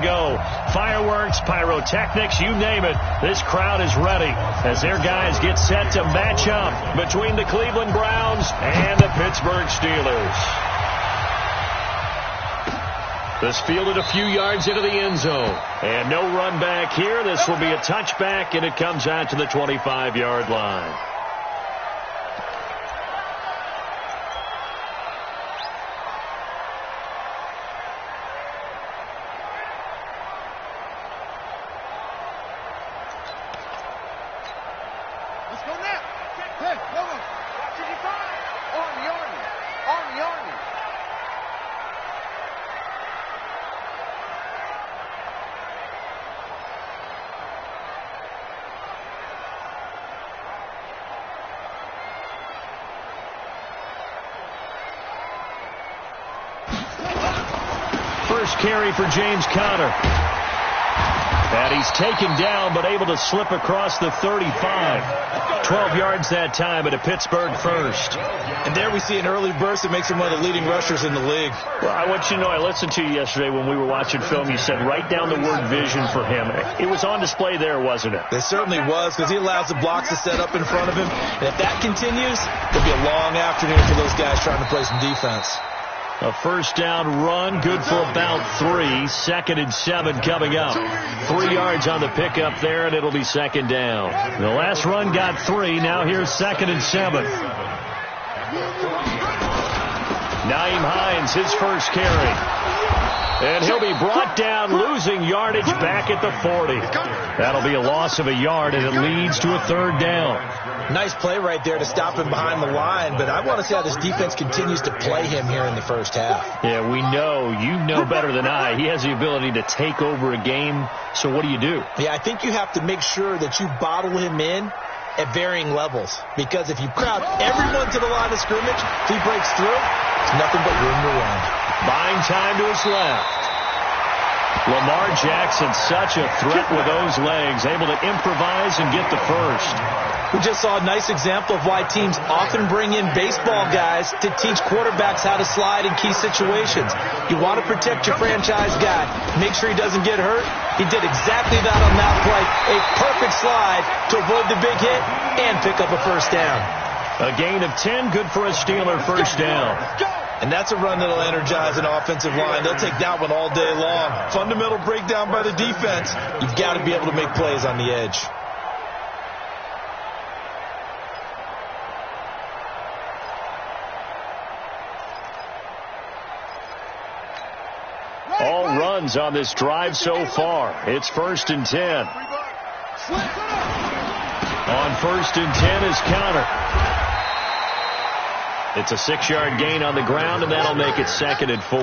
go. Fireworks, pyrotechnics, you name it. This crowd is ready as their guys get set to match up between the Cleveland Browns and the Pittsburgh Steelers. This fielded a few yards into the end zone. And no run back here. This will be a touchback, and it comes out to the 25-yard line. Let's go now. Hey, go on. Watch your time. Army. First carry for James Conner. And he's taken down, but able to slip across the 35. 12 yards that time, at a Pittsburgh first. And there we see an early burst that makes him one of the leading rushers in the league. Well, I want you to know, I listened to you yesterday when we were watching film. You said write down the word vision for him. It was on display there, wasn't it? It certainly was, because he allows the blocks to set up in front of him. And if that continues, it'll be a long afternoon for those guys trying to play some defense. A first down run, good for about 3. 2nd and 7 coming up. 3 yards on the pickup there, and it'll be 2nd down. The last run got 3. Now here's 2nd and 7. Naeem Hines, his first carry. And he'll be brought down, losing yardage back at the 40. That'll be a loss of a yard, and it leads to a 3rd down. Nice play right there to stop him behind the line, but I want to see how this defense continues to play him here in the first half. Yeah, we know. You know better than I. He has the ability to take over a game, so what do you do? Yeah, I think you have to make sure that you bottle him in at varying levels, because if you crowd everyone to the line of scrimmage, if he breaks through, it's nothing but room to run. Buying time to his left. Lamar Jackson, such a threat with those legs, able to improvise and get the first. We just saw a nice example of why teams often bring in baseball guys to teach quarterbacks how to slide in key situations. You want to protect your franchise guy. Make sure he doesn't get hurt. He did exactly that on that play. A perfect slide to avoid the big hit and pick up a first down. A gain of 10, good for a Steeler first down. And that's a run that'll energize an offensive line. They'll take that one all day long. Fundamental breakdown by the defense. You've got to be able to make plays on the edge. All runs on this drive so far. It's 1st and 10. On 1st and 10 is Conner. It's a 6-yard gain on the ground, and that'll make it 2nd and 4.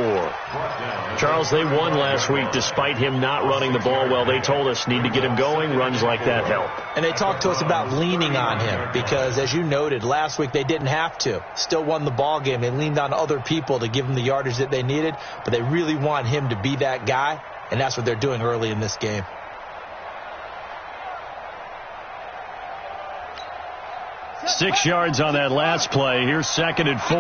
Charles, they won last week despite him not running the ball well. They told us need to get him going. Runs like that help. And they talked to us about leaning on him because, as you noted, last week they didn't have to. Still won the ball game. They leaned on other people to give them the yardage that they needed, but they really want him to be that guy, and that's what they're doing early in this game. Six yards on that last play. Here's 2nd and 4.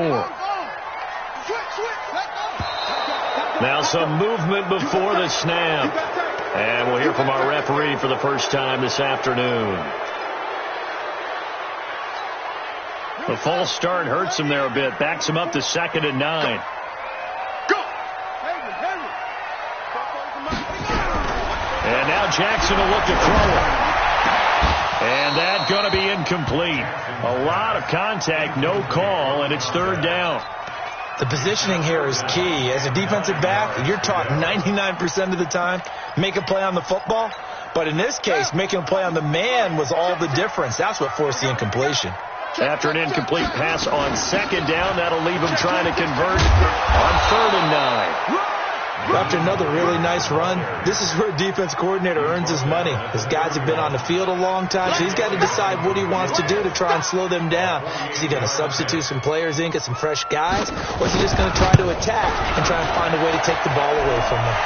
Now some movement before the snap. And we'll hear from our referee for the first time this afternoon. The false start hurts him there a bit. Backs him up to 2nd and 9. And now Jackson will look to throw it. And that's going to be incomplete. A lot of contact, no call, and it's 3rd down. The positioning here is key. As a defensive back, you're taught 99% of the time, make a play on the football. But in this case, making a play on the man was all the difference. That's what forced the incompletion. After an incomplete pass on 2nd down, that'll leave him trying to convert on 3rd and 9. After another really nice run, this is where a defense coordinator earns his money. His guys have been on the field a long time, so he's got to decide what he wants to do to try and slow them down. Is he going to substitute some players in, get some fresh guys, or is he just going to try to attack and try and find a way to take the ball away from them?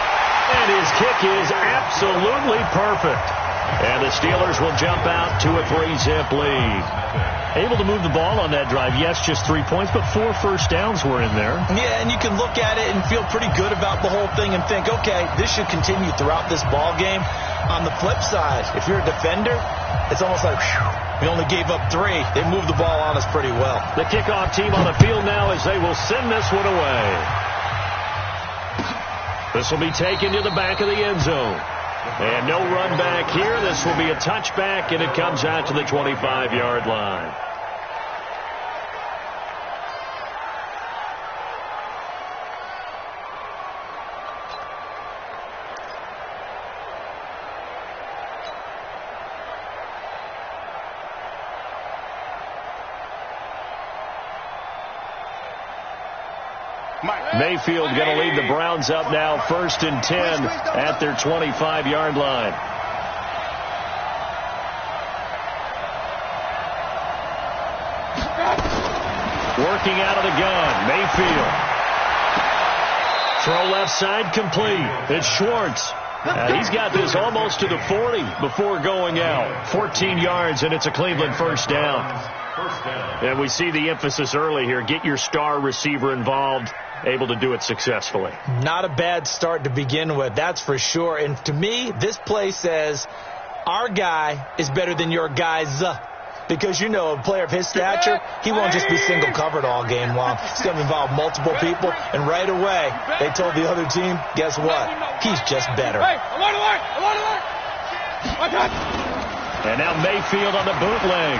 And his kick is absolutely perfect. And the Steelers will jump out to a 3-zip lead. Able to move the ball on that drive. Yes, just 3 points, but 4 first downs were in there. Yeah, and you can look at it and feel pretty good about the whole thing and think, okay, this should continue throughout this ball game. On the flip side, if you're a defender, it's almost like, whew, we only gave up 3. They moved the ball on us pretty well. The kickoff team on the field now as they will send this one away. This will be taken to the back of the end zone. And no run back here. This will be a touchback, and it comes out to the 25-yard line. Mayfield going to lead the Browns up now, 1st and 10 at their 25-yard line. Working out of the gun, Mayfield. Throw left side complete. It's Schwartz. He's got this almost to the 40 before going out. 14 yards, and it's a Cleveland first down. And we see the emphasis early here. Get your star receiver involved. Able to do it successfully. Not a bad start to begin with, that's for sure. And to me, this play says our guy is better than your guys. Because, you know, a player of his stature, he won't just be single covered all game long. He's going to involve multiple people. And right away, they told the other team, guess what? He's just better. And now Mayfield on the bootleg.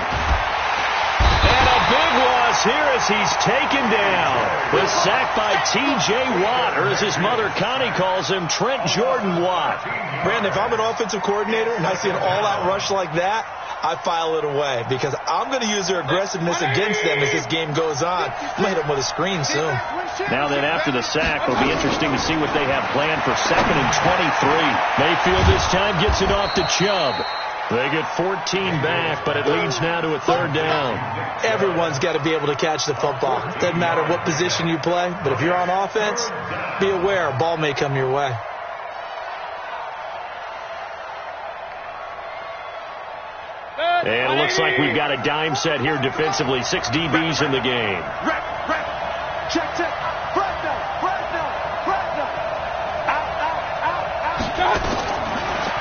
And a big loss here as he's taken down. The sack by T.J. Watt, or as his mother Connie calls him, Trent Jordan Watt. Brandon, if I'm an offensive coordinator and I see an all-out rush like that, I file it away because I'm going to use their aggressiveness against them as this game goes on. I'm going to hit them with a screen soon. Now then, after the sack, it'll be interesting to see what they have planned for 2nd and 23. Mayfield this time gets it off to Chubb. They get 14 back, but it leads now to a 3rd down. Everyone's got to be able to catch the football. Doesn't matter what position you play, but if you're on offense, be aware a ball may come your way. And it looks like we've got a dime set here defensively. 6 DBs in the game. Check.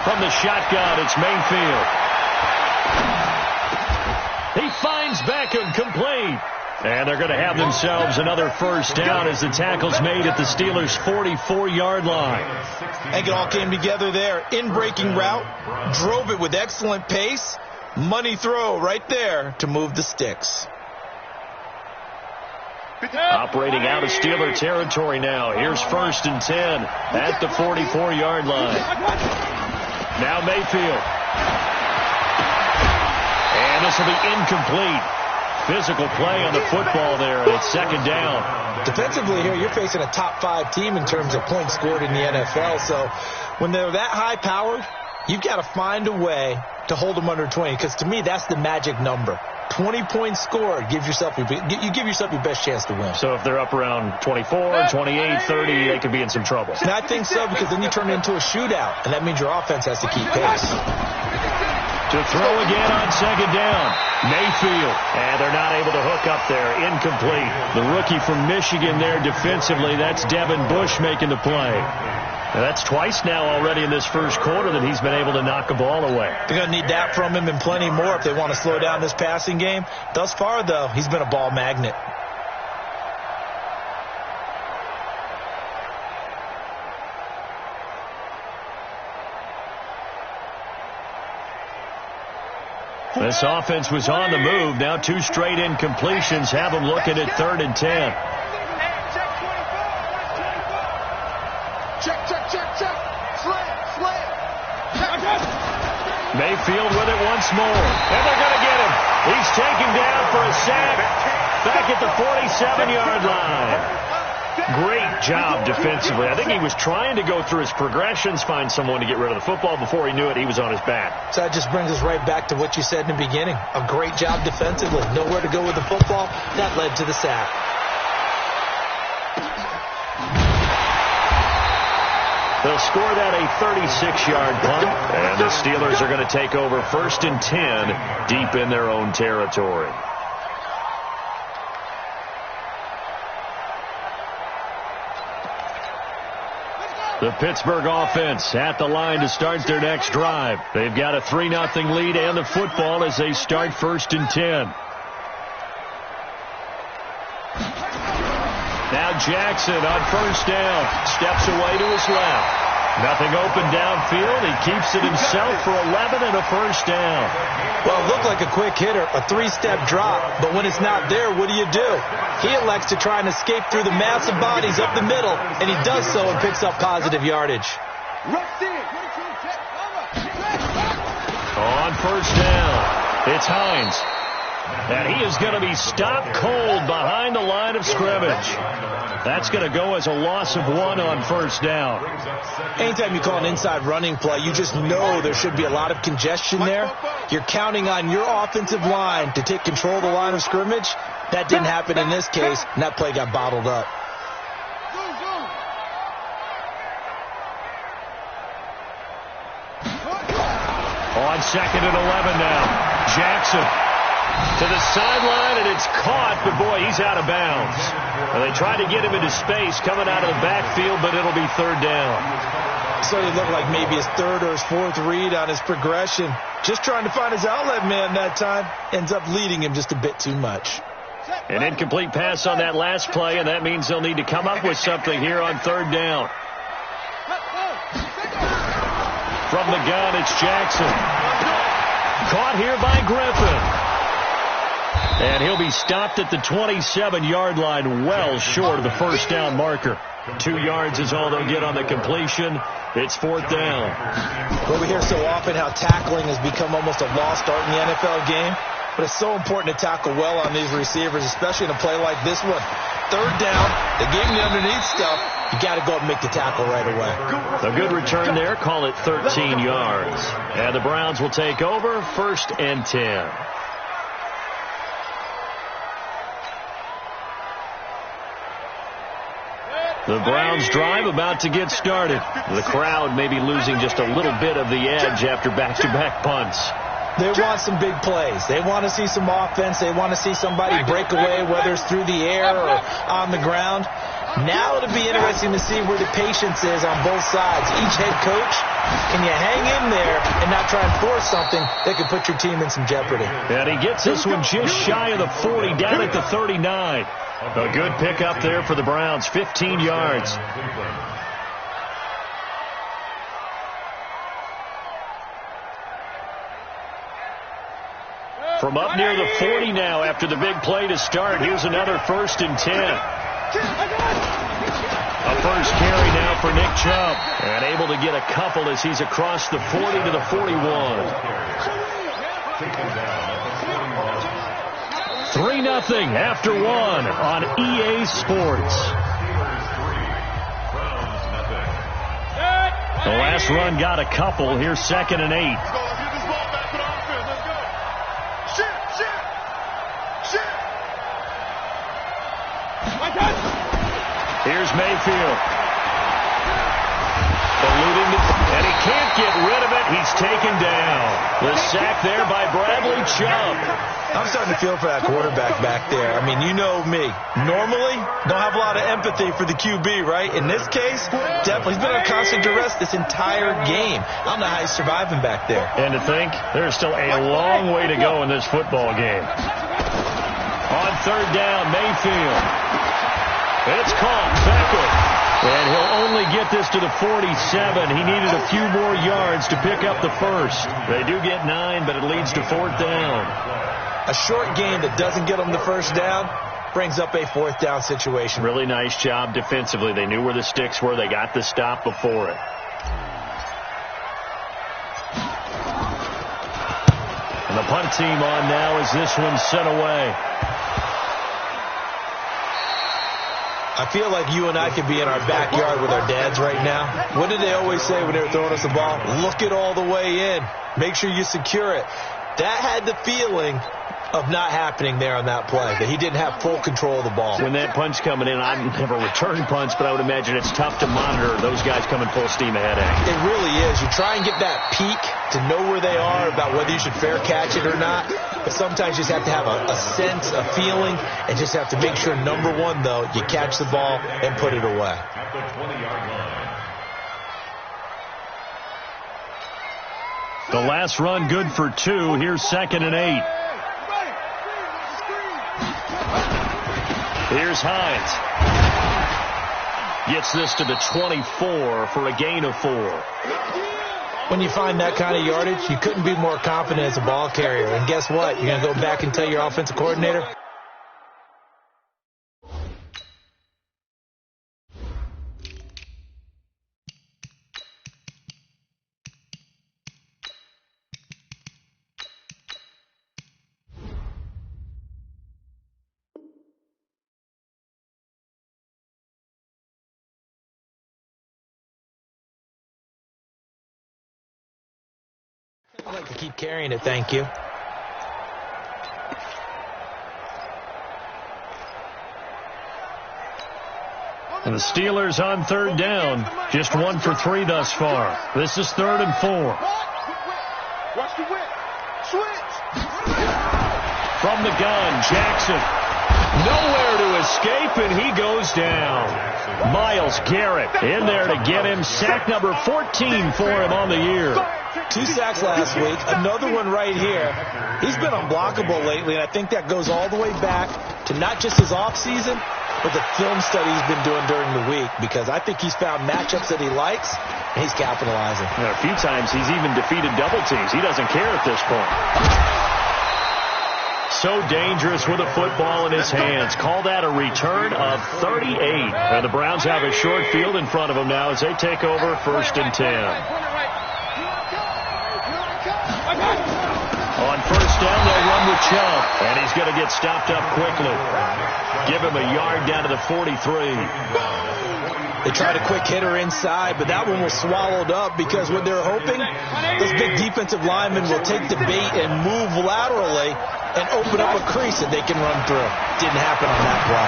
From the shotgun, it's Mayfield. He finds Beckham complete. And they're going to have themselves another first down as the tackle's made at the Steelers' 44-yard line. I think it all came together there. In-breaking route, drove it with excellent pace. Money throw right there to move the sticks. Operating out of Steeler territory now. Here's 1st and 10 at the 44-yard line. Now Mayfield. And this will be incomplete. Physical play on the football there, and it's 2nd down. Defensively here, you're facing a top 5 team in terms of points scored in the NFL. So when they're that high-powered, you've got to find a way to hold them under 20, because to me, that's the magic number. 20 points scored, you give yourself your best chance to win. So if they're up around 24, 28, 30, they could be in some trouble. And I think so, because then you turn it into a shootout, and that means your offense has to keep pace. To throw again on 2nd down, Mayfield. And they're not able to hook up there. Incomplete. The rookie from Michigan there defensively, that's Devin Bush making the play. Now that's twice now already in this first quarter that he's been able to knock a ball away. They're going to need that from him and plenty more if they want to slow down this passing game. Thus far, though, he's been a ball magnet. This offense was on the move. Now 2 straight incompletions have them looking at 3rd and 10. Check. Slam. Mayfield with it once more. And they're going to get him. He's taken down for a sack back at the 47-yard line. Great job defensively. I think he was trying to go through his progressions, find someone to get rid of the football. Before he knew it, he was on his back. So that just brings us right back to what you said in the beginning. A great job defensively. Nowhere to go with the football. That led to the sack. They'll score that a 36-yard punt, and the Steelers are going to take over 1st and 10 deep in their own territory. The Pittsburgh offense at the line to start their next drive. They've got a 3-0 lead and the football as they start 1st and 10. Now Jackson on 1st down. Steps away to his left. Nothing open downfield. He keeps it himself for 11 and a 1st down. Well, it looked like a quick hitter, a 3-step drop, but when it's not there, what do? He elects to try and escape through the massive bodies up the middle, and he does so and picks up positive yardage. On 1st down, it's Hines. And he is going to be stopped cold behind the line of scrimmage. That's going to go as a loss of 1 on 1st down. Anytime you call an inside running play, you just know there should be a lot of congestion there. You're counting on your offensive line to take control of the line of scrimmage. That didn't happen in this case, and that play got bottled up. On 2nd and 11 now. Jackson to the sideline, and it's caught, but boy, he's out of bounds. Well, they tried to get him into space coming out of the backfield, but it'll be 3rd down. So it looked like maybe his 3rd or his 4th read on his progression. Just trying to find his outlet man that time. Ends up leading him just a bit too much. An incomplete pass on that last play, and that means they'll need to come up with something here on 3rd down. From the gun, it's Jackson. Caught here by Griffin. And he'll be stopped at the 27-yard line, well short of the 1st down marker. 2 yards is all they'll get on the completion. It's 4th down. Well, we hear so often how tackling has become almost a lost art in the NFL game. But it's so important to tackle well on these receivers, especially in a play like this one. 3rd down, they gave him the underneath stuff. You got to go up and make the tackle right away. A good return there. Call it 13 yards. And the Browns will take over 1st and 10. The Browns drive about to get started. The crowd may be losing just a little bit of the edge after back-to-back punts. They want some big plays. They want to see some offense. They want to see somebody break away, whether it's through the air or on the ground. Now it'll be interesting to see where the patience is on both sides. Each head coach, can you hang in there and not try and force something that could put your team in some jeopardy? And he gets this one just shy of the 40, down at the 39. A good pickup there for the Browns, 15 yards. From up near the 40 now after the big play to start. Here's another 1st and 10. A first carry now for Nick Chubb. And able to get a couple as he's across the 40 to the 41. 3-0 after 1 on EA Sports. The last run got a couple. Here's 2nd and 8. Here's Mayfield. Eluding, and he can't get rid of it. He's taken down. The sack there by Bradley Chubb. I'm starting to feel for that quarterback back there. I mean, you know me. Normally, don't have a lot of empathy for the QB, right? In this case, definitely. He's been on constant duress this entire game. I don't know how he's surviving back there. And to think, there's still a long way to go in this football game. On 3rd down, Mayfield. It's caught. Beckham. And he'll only get this to the 47. He needed a few more yards to pick up the first. They do get 9, but it leads to 4th down. A short game that doesn't get them the 1st down brings up a 4th down situation. Really nice job defensively. They knew where the sticks were. They got the stop before it. And the punt team on now as this one's sent away. I feel like you and I could be in our backyard with our dads right now. What did they always say when they were throwing us the ball? Look it all the way in. Make sure you secure it. That had the feeling of not happening there on that play, that he didn't have full control of the ball. When that punch coming in, I've never returned punch, but I would imagine it's tough to monitor those guys coming full steam ahead. It really is. You try and get that peek to know where they are, about whether you should fair catch it or not. But sometimes you just have to have a sense, a feeling, and just have to make sure, number one, though, you catch the ball and put it away. At the 20-yard line. The last run good for 2. Here's 2nd and 8. Here's Hines. Gets this to the 24 for a gain of 4. When you find that kind of yardage, you couldn't be more confident as a ball carrier. And guess what? You're going to go back and tell your offensive coordinator, I'd like to keep carrying it, thank you. And the Steelers on 3rd down. Just 1 for 3 thus far. This is 3rd and 4. Watch the whip. Switch. From the gun, Jackson. Nowhere to escape, and he goes down. Myles Garrett in there to get him. Sack number 14 for him on the year. 2 sacks last week, another one right here. He's been unblockable lately, and I think that goes all the way back to not just his offseason, but the film study he's been doing during the week, because I think he's found matchups that he likes, and he's capitalizing. A few times he's even defeated double teams. He doesn't care at this point. So dangerous with a football in his hands. Call that a return of 38. And the Browns have a short field in front of them now as they take over 1st and 10. On 1st down, they'll run with Chubb, and he's going to get stopped up quickly. Give him a yard down to the 43. They tried a quick hitter inside, but that one was swallowed up because what they're hoping, those big defensive linemen will take the bait and move laterally and open up a crease that they can run through. Didn't happen on that play.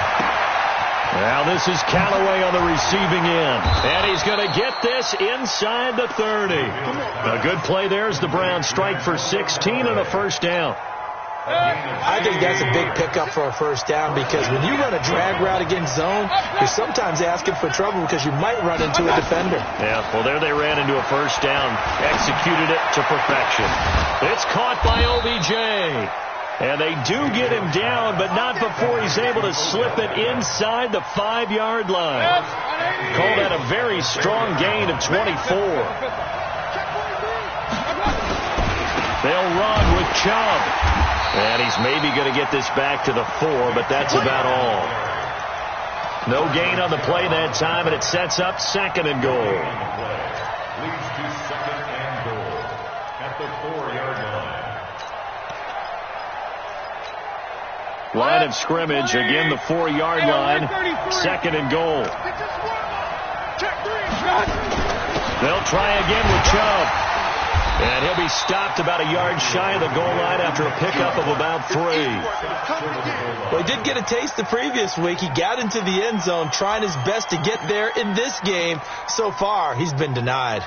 Now this is Callaway on the receiving end, and he's going to get this inside the 30. A good play there as the Browns strike for 16 and a 1st down. I think that's a big pickup for a 1st down, because when you run a drag route against zone, you're sometimes asking for trouble because you might run into a defender. Yeah, well, there they ran into a 1st down, executed it to perfection. It's caught by OBJ. And they do get him down, but not before he's able to slip it inside the 5-yard line. Call that a very strong gain of 24. They'll run with Chubb. And he's maybe going to get this back to the 4, but that's about all. No gain on the play that time, and it sets up 2nd and goal. Leads to 2nd and goal at the 4-yard line. Line of scrimmage, again the 4-yard line, 2nd and goal. They'll try again with Chubb. And he'll be stopped about a yard shy of the goal line after a pickup of about 3. Well, he did get a taste the previous week. He got into the end zone trying his best to get there in this game. So far, he's been denied.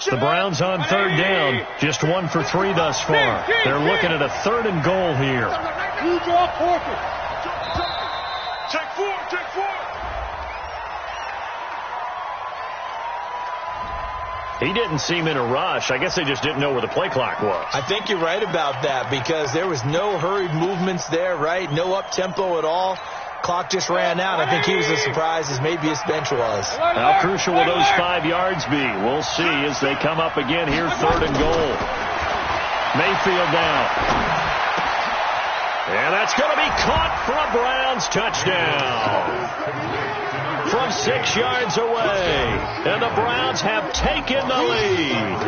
The Browns on 3rd down, just 1 for 3 thus far. They're looking at a 3rd and goal here. You draw forfeit. Take 4, take 4. He didn't seem in a rush. I guess they just didn't know where the play clock was. I think you're right about that, because there was no hurried movements there, right? No up-tempo at all. Clock just ran out. I think he was as surprised as maybe his bench was. How crucial will those 5 yards be? We'll see as they come up again here, 3rd and goal. Mayfield down. And that's going to be caught for a Browns touchdown. From 6 yards away. And the Browns have taken the lead.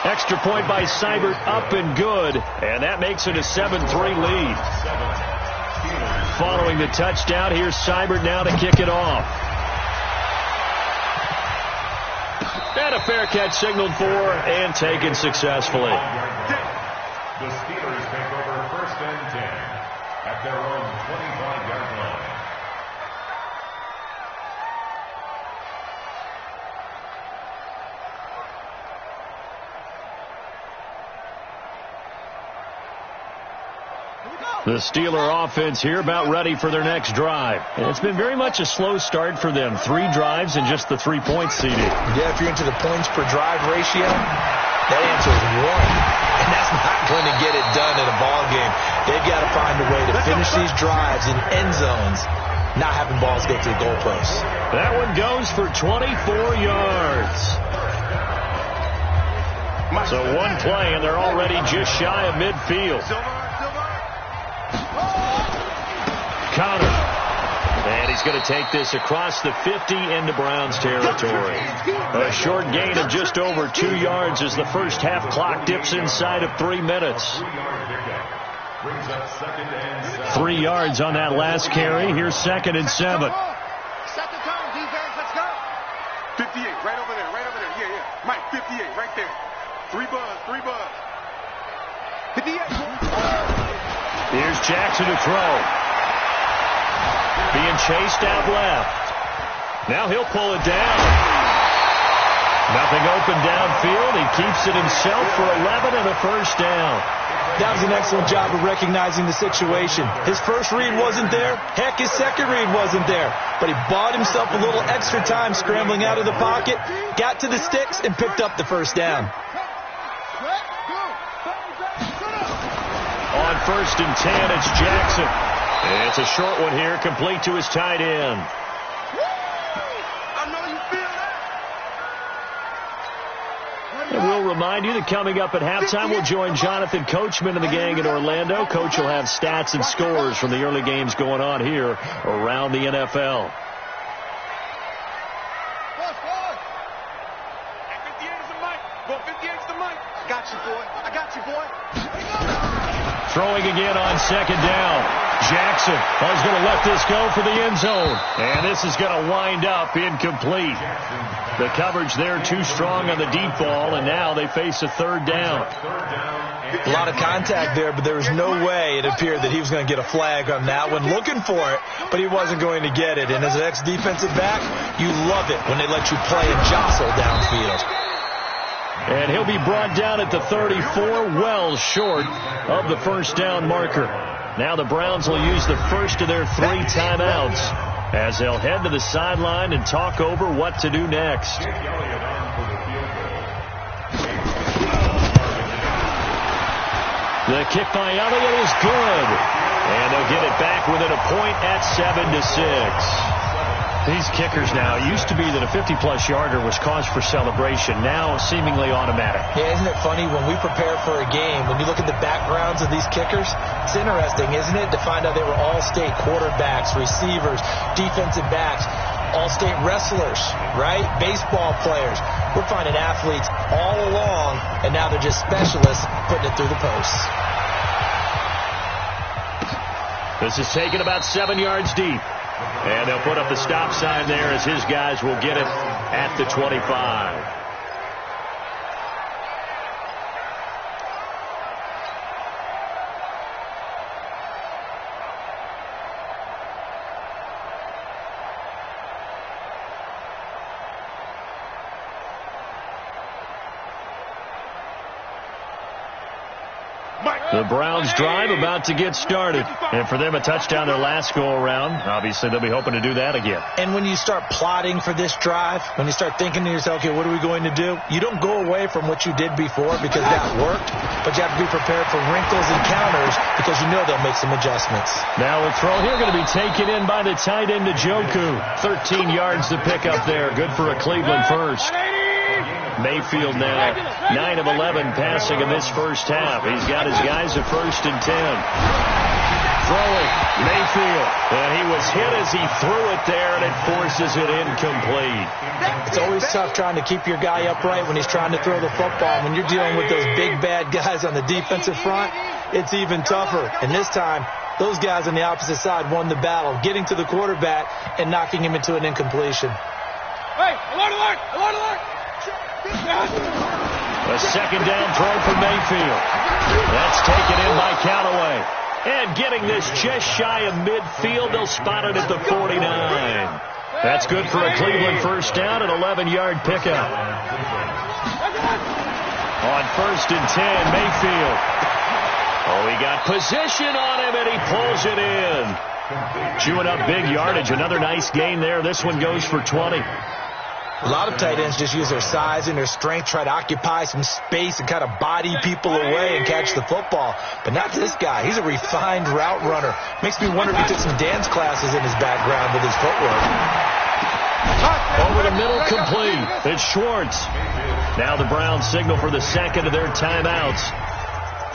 Extra point by Seibert, up and good. And that makes it a 7-3 lead. Following the touchdown, here's Seibert now to kick it off. And a fair catch signaled for and taken successfully. The Steelers take over 1st and 10 at their own 25-yard line. The Steeler offense here about ready for their next drive. And it's been very much a slow start for them. 3 drives and just the 3 points seeded. Yeah, if you're into the points per drive ratio, that answer is 1. And that's not going to get it done in a ball game. They've got to find a way to finish these drives in end zones, not having balls go through the goalposts. That one goes for 24 yards. So one play, and they're already just shy of midfield. Connor. And he's going to take this across the 50 into Browns territory. A short gain of just over 2 yards as the first half clock dips inside of 3 minutes. 3 yards on that last carry. Here's 2nd and 7. Set the tone, defense. Let's go. 58, right over there, right over there. Yeah, yeah. Mike, 58, right there. 3 buzz, 3 buzz. 58. Here's Jackson to throw. Being chased out left. Now he'll pull it down. Nothing open downfield. He keeps it himself for 11 and a first down. That was an excellent job of recognizing the situation. His first read wasn't there. Heck, his second read wasn't there. But he bought himself a little extra time scrambling out of the pocket, got to the sticks, and picked up the first down. On 1st and 10, it's Jackson. It's a short one here, complete to his tight end. And we'll remind you that coming up at halftime, we'll join Jonathan Coachman and the gang in Orlando. Coach will have stats and scores from the early games going on here around the NFL. 58's the mic. Well, 58's the mic. I got you, boy. I got you, boy. Throwing again on 2nd down. Jackson is going to let this go for the end zone. And this is going to wind up incomplete. The coverage there too strong on the deep ball, and now they face a 3rd down. A lot of contact there, but there was no way it appeared that he was going to get a flag on that one. Looking for it, but he wasn't going to get it. And as an ex-defensive back, you love it when they let you play and jostle downfield. And he'll be brought down at the 34, well short of the first down marker. Now the Browns will use the first of their 3 timeouts as they'll head to the sideline and talk over what to do next. The kick by Elliott is good. And they'll get it back within a point at 7-6. These kickers now, it used to be that a 50-plus yarder was cause for celebration. Now seemingly automatic. Yeah, isn't it funny when we prepare for a game, when you look at the backgrounds of these kickers, it's interesting, isn't it, to find out they were all-state quarterbacks, receivers, defensive backs, all-state wrestlers, right? Baseball players. We're finding athletes all along, and now they're just specialists putting it through the posts. This is taken about 7 yards deep. And they'll put up the stop sign there as his guys will get it at the 25. The Browns drive about to get started. And for them, a touchdown their last go-around. Obviously, they'll be hoping to do that again. And when you start plotting for this drive, when you start thinking to yourself, okay, what are we going to do? You don't go away from what you did before because that worked. But you have to be prepared for wrinkles and counters because you know they'll make some adjustments. Now the throw here going to be taken in by the tight end to Njoku. 13 yards to pick up there. Good for a Cleveland first. Mayfield now 9 of 11 passing in this first half. He's got his guys at 1st and 10. Throwing, Mayfield, and he was hit as he threw it there, and it forces it incomplete. It's always tough trying to keep your guy upright when he's trying to throw the football. When you're dealing with those big, bad guys on the defensive front, it's even tougher. And this time, those guys on the opposite side won the battle, getting to the quarterback and knocking him into an incompletion. Hey, alert, alert, alert, alert. A second down throw for Mayfield. That's taken in by Callaway. And getting this just shy of midfield, they'll spot it at the 49. That's good for a Cleveland first down, an 11-yard pickup. On 1st and 10, Mayfield. Oh, he got position on him, and he pulls it in. Chewing up big yardage. Another nice gain there. This one goes for 20. A lot of tight ends just use their size and their strength, try to occupy some space and kind of body people away and catch the football. But not this guy. He's a refined route runner. Makes me wonder if he took some dance classes in his background with his footwork. Over the middle, complete. It's Schwartz. Now the Browns signal for the second of their timeouts,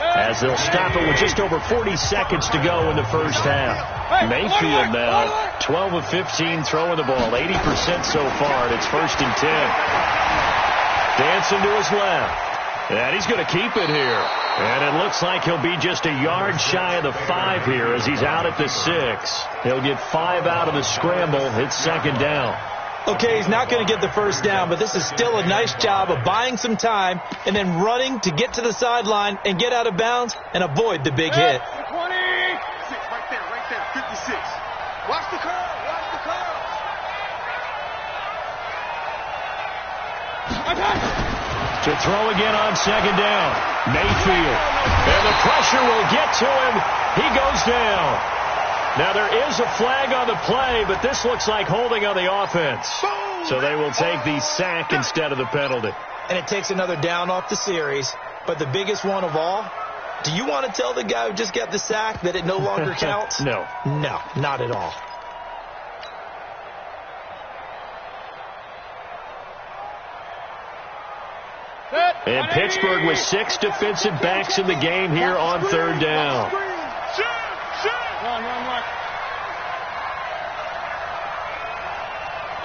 as they'll stop it with just over 40 seconds to go in the first half. Mayfield now 12 of 15 throwing the ball, 80% so far, and it's 1st and 10. Dancing to his left, and he's going to keep it here. And it looks like he'll be just a yard shy of the 5 here as he's out at the 6. He'll get 5 out of the scramble. It's 2nd down. Okay, he's not going to get the first down, but this is still a nice job of buying some time and then running to get to the sideline and get out of bounds and avoid the big hit. 20. Right there, 56. Watch the curve, watch the curve. To throw again on 2nd down. Mayfield. And the pressure will get to him. He goes down. Now, there is a flag on the play, but this looks like holding on the offense. So they will take the sack instead of the penalty. And it takes another down off the series. But the biggest one of all, do you want to tell the guy who just got the sack that it no longer counts? No. No, not at all. And Pittsburgh with 6 defensive backs in the game here on 3rd down. Run.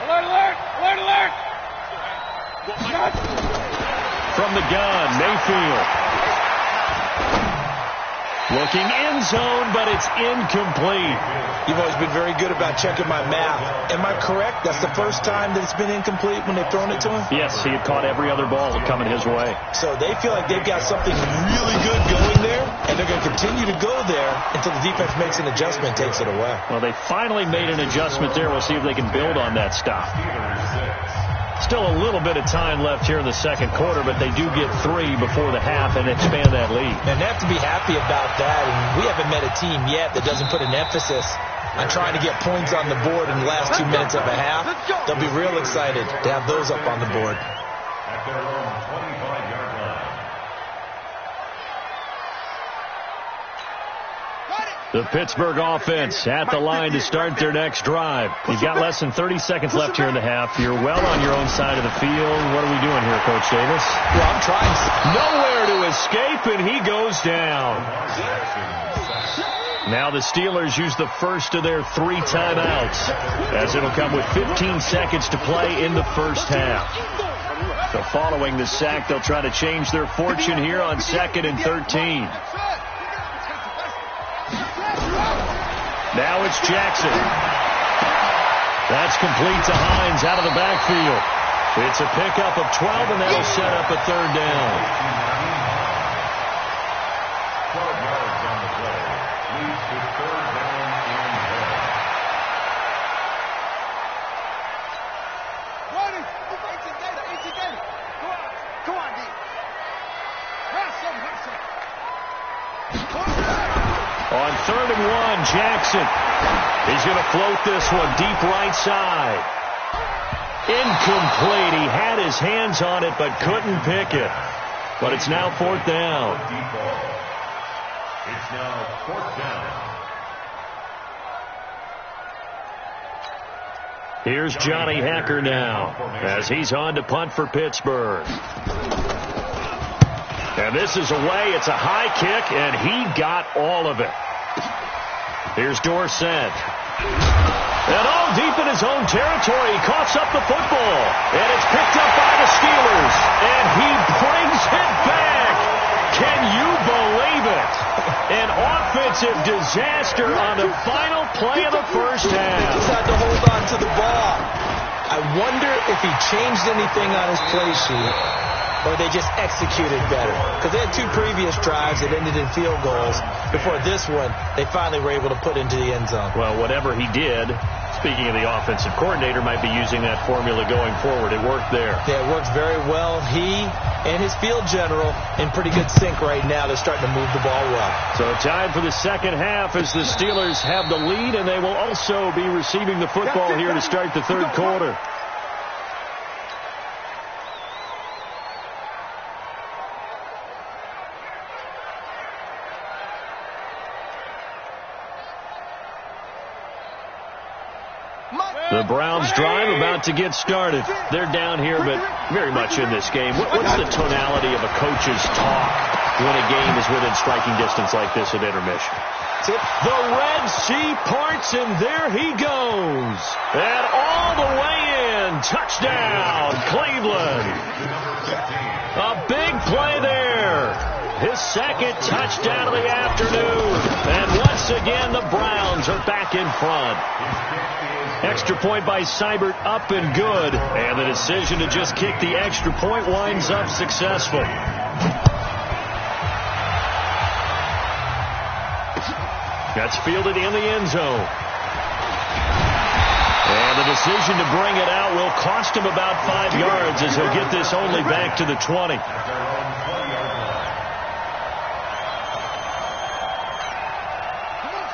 Alert, alert, alert, alert. From the gun, Mayfield. Looking end zone, but it's incomplete. You've always been very good about checking my math. Am I correct? That's the first time that it's been incomplete when they've thrown it to him? Yes, he had caught every other ball coming his way. So they feel like they've got something really good going there, and they're going to continue to go there until the defense makes an adjustment and takes it away. Well, they finally made an adjustment there. We'll see if they can build on that stuff. Still a little bit of time left here in the second quarter, but they do get 3 before the half and expand that lead. And they have to be happy about that. And we haven't met a team yet that doesn't put an emphasis on trying to get points on the board in the last 2 minutes of a half. They'll be real excited to have those up on the board. At their own 25-yard line. The Pittsburgh offense at the line to start their next drive. You've got less than 30 seconds left here in the half. You're well on your own side of the field. What are we doing here, Coach Davis? Well, I'm trying. Nowhere to escape, and he goes down. Now the Steelers use the first of their 3 timeouts, as it'll come with 15 seconds to play in the first half. So following the sack, they'll try to change their fortune here on 2nd and 13. Now it's Jackson. That's complete to Hines out of the backfield. It's a pickup of 12, and that'll set up a 3rd down. 12 yards on the play. Leads to 3rd down and 10. Running. 18 Gator. Come on, D. Have some. On 3rd and 1, Jackson. He's going to float this one deep right side. Incomplete. He had his hands on it but couldn't pick it. But it's now 4th down. It's now 4th down. Here's Johnny Hacker now as he's on to punt for Pittsburgh. And this is away. It's a high kick, and he got all of it. Here's Dorsett. And all deep in his own territory, he coughs up the football. And it's picked up by the Steelers. And he brings it back. Can you believe it? An offensive disaster on the final play of the first half. They just had to hold on to the ball. I wonder if he changed anything on his play sheet, or they just executed better. Because they had two previous drives that ended in field goals. Before this one, they finally were able to put into the end zone. Well, whatever he did, speaking of the offensive coordinator, might be using that formula going forward. It worked there. Yeah, it works very well. He and his field general in pretty good sync right now. They're starting to move the ball well. So time for the second half as the Steelers have the lead, and they will also be receiving the football here to start the third quarter. The Browns drive about to get started. They're down here, but very much in this game. What's the tonality of a coach's talk when a game is within striking distance like this at intermission? The Red Sea parts, and there he goes. And all the way in. Touchdown, Cleveland. A big play there. His second touchdown of the afternoon. And once again, the Browns are back in front. Extra point by Seibert, up and good. And the decision to just kick the extra point winds up successful. That's fielded in the end zone. And the decision to bring it out will cost him about 5 yards as he'll get this only back to the 20.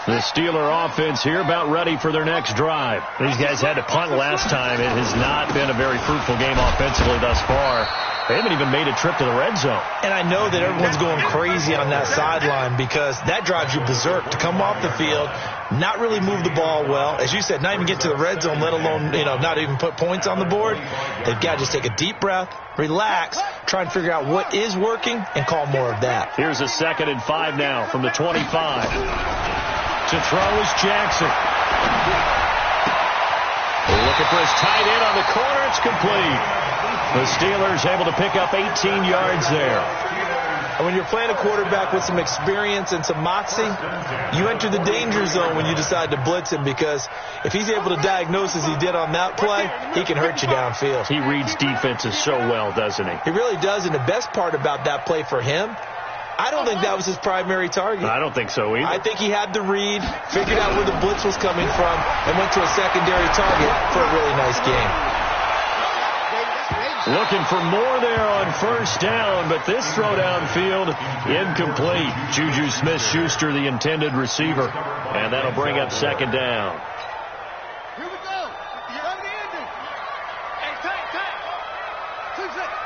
The Steeler offense here about ready for their next drive. These guys had to punt last time. It has not been a very fruitful game offensively thus far. They haven't even made a trip to the red zone. And I know that everyone's going crazy on that sideline because that drives you berserk to come off the field, not really move the ball well. As you said, not even get to the red zone, let alone, not even put points on the board. They've got to just take a deep breath, relax, try and figure out what is working, and call more of that. Here's a 2nd and 5 now from the 25. To throw is Jackson. Looking for his tight end on the corner. It's complete. The Steelers able to pick up 18 yards there. And when you're playing a quarterback with some experience and some moxie, you enter the danger zone when you decide to blitz him, because if he's able to diagnose as he did on that play, he can hurt you downfield. He reads defenses so well, doesn't he? He really does, and the best part about that play for him, I don't think that was his primary target. I don't think so either. I think he had the read, figured out where the blitz was coming from, and went to a secondary target for a really nice game. Looking for more there on first down, but this throw downfield incomplete. Juju Smith-Schuster, the intended receiver, and that'll bring up 2nd down. Here we go. You're on the ending. Hey, time. 2 seconds.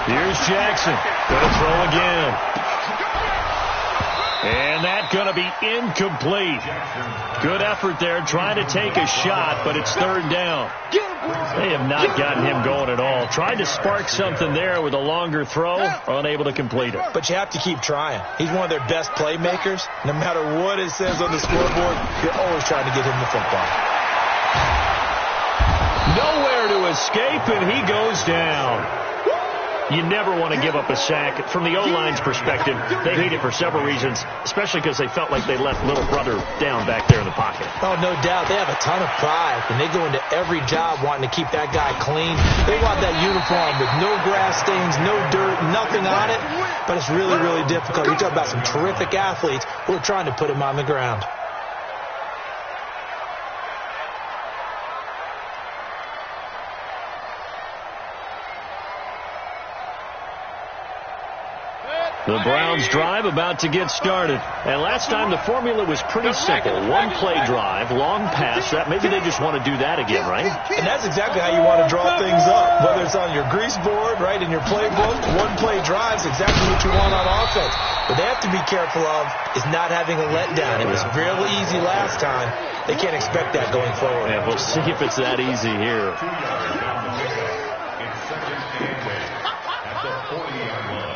Here's Jackson. Gonna throw again. And that's gonna be incomplete. Good effort there, trying to take a shot, but it's 3rd down. They have not gotten him going at all. Tried to spark something there with a longer throw, unable to complete it. But you have to keep trying. He's one of their best playmakers. No matter what it says on the scoreboard, you're always trying to get him the football. Nowhere to escape, and he goes down. You never want to give up a sack. From the O-line's perspective, they hate it for several reasons, especially because they felt like they left little brother down back there in the pocket. Oh, no doubt. They have a ton of pride, and they go into every job wanting to keep that guy clean. They want that uniform with no grass stains, no dirt, nothing on it, but it's really, really difficult. You talk about some terrific athletes who are trying to put him on the ground. The Browns drive about to get started. And last time the formula was pretty simple. 1-play drive, long pass. Maybe they just want to do that again, right? And that's exactly how you want to draw things up. Whether it's on your grease board, right, in your playbook, 1-play drive is exactly what you want on offense. What they have to be careful of is not having a letdown. It was real easy last time. They can't expect that going forward. Yeah, we'll see if it's that easy here. It's second and 8 at the 40-yard line.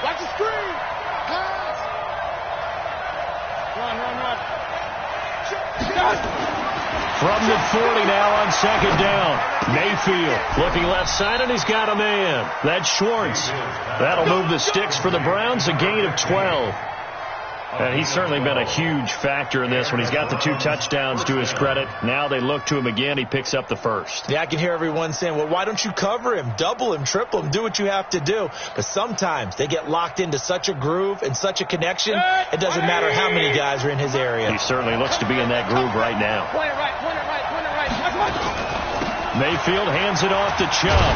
Watch the screen. Pass. Run. From the 40 now on second down. Mayfield looking left side, and he's got a man. That's Schwartz. That'll move the sticks for the Browns, a gain of 12. And he's certainly been a huge factor in this when he's got the 2 touchdowns to his credit. Now they look to him again. He picks up the first. Yeah, I can hear everyone saying, well, why don't you cover him, double him, triple him, do what you have to do. But sometimes they get locked into such a groove and such a connection, it doesn't matter how many guys are in his area. He certainly looks to be in that groove right now. Point it right. Mayfield hands it off to Chubb.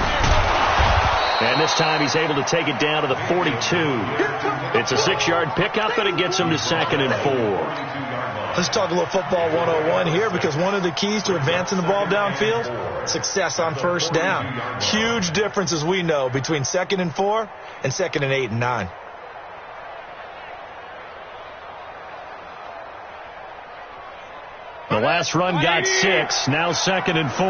And this time he's able to take it down to the 42. It's a 6-yard pickup, and it gets him to 2nd and 4. Let's talk a little football 101 here, because one of the keys to advancing the ball downfield, success on first down. Huge difference, as we know, between 2nd and 4 and 2nd and 8 and 9. The last run got 6. Now 2nd and 4.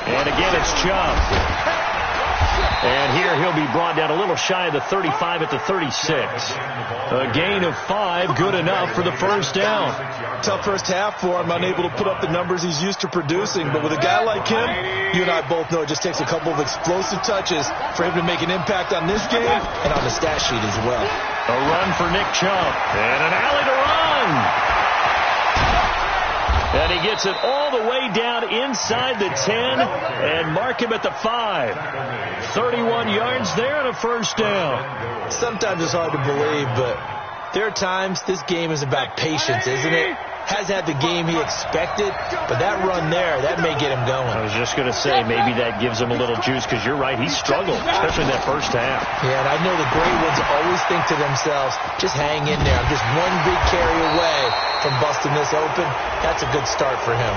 And again, it's Chubb. And here he'll be brought down a little shy of the 35 at the 36. A gain of 5, good enough for the first down. Tough first half for him, unable to put up the numbers he's used to producing. But with a guy like him, you and I both know it just takes a couple of explosive touches for him to make an impact on this game and on the stat sheet as well. A run for Nick Chubb. And an alley to run. And he gets it all the way down inside the 10 and mark him at the 5. 31 yards there and a first down. Sometimes it's hard to believe, but there are times this game is about patience, isn't it? Has had the game he expected, but that run there, that may get him going. I was just going to say, maybe that gives him a little juice, because you're right, he struggled, especially in that first half. Yeah, and I know the great ones always think to themselves, just hang in there. I'm just one big carry away from busting this open. That's a good start for him.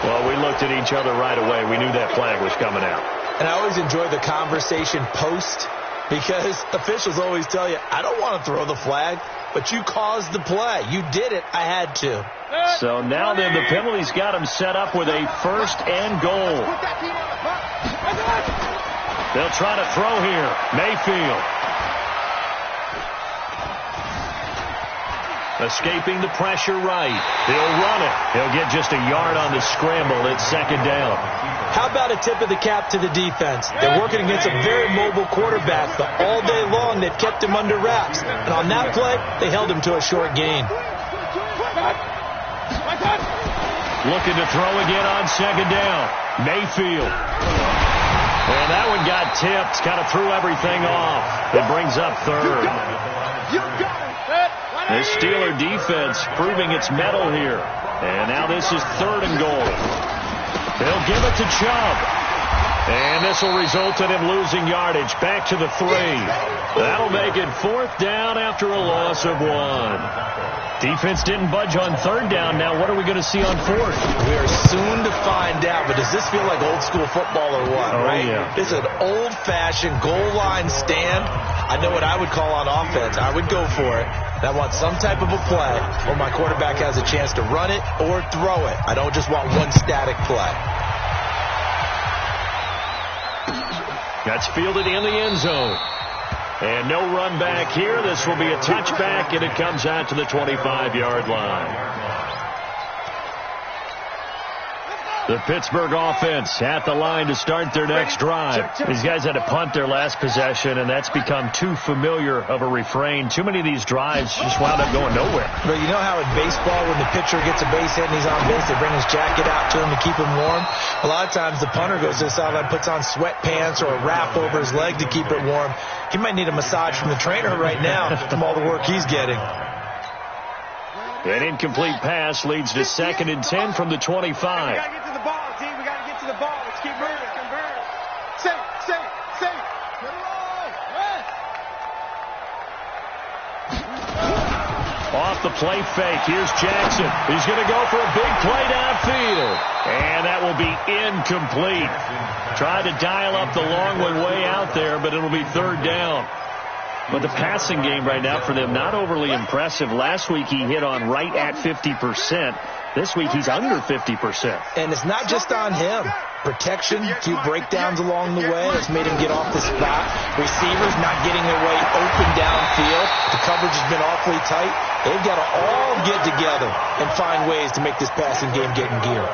Well, we looked at each other right away. We knew that flag was coming out. And I always enjoy the conversation post, because officials always tell you, I don't want to throw the flag, but you caused the play. You did it. I had to. So now then, the penalty's got him set up with a 1st and goal. They'll try to throw here. Mayfield. Escaping the pressure right. He'll run it. He'll get just a yard on the scramble. It's 2nd down. How about a tip of the cap to the defense? They're working against a very mobile quarterback, but all day long they've kept him under wraps. And on that play, they held him to a short gain. Looking to throw again on 2nd down. Mayfield. And that one got tipped. Kind of threw everything off. It brings up 3rd. This Steeler defense proving its mettle here. And now this is 3rd and goal. They'll give it to Chubb. And this will result in him losing yardage. Back to the 3. That'll make it 4th down after a loss of 1. Defense didn't budge on 3rd down. Now what are we going to see on 4th? We are soon to find out, but does this feel like old school football or what, right? Yeah. This is an old-fashioned goal line stand. I know what I would call on offense. I would go for it. And I want some type of a play where my quarterback has a chance to run it or throw it. I don't just want one static play. That's fielded in the end zone. And no run back here. This will be a touchback, and it comes out to the 25-yard line. The Pittsburgh offense at the line to start their next drive. These guys had to punt their last possession, and that's become too familiar of a refrain. Too many of these drives just wound up going nowhere. But you know how in baseball, when the pitcher gets a base hit and he's on base, they bring his jacket out to him to keep him warm? A lot of times the punter goes to the sideline, puts on sweatpants or a wrap over his leg to keep it warm. He might need a massage from the trainer right now from all the work he's getting. An incomplete pass leads to 2nd and 10 from the 25. We got to get to the ball, team. We got to get to the ball. Let's keep moving. Convert it. Safe. Get it all. Off the play fake. Here's Jackson. He's going to go for a big play downfield. And that will be incomplete. Tried to dial up the long way out there, but it'll be third down. But the passing game right now for them, not overly impressive. Last week he hit on right at 50%. This week he's under 50%. And it's not just on him. Protection, a few breakdowns along the way that's made him get off the spot. Receivers not getting their way open downfield. The coverage has been awfully tight. They've got to all get together and find ways to make this passing game get in gear.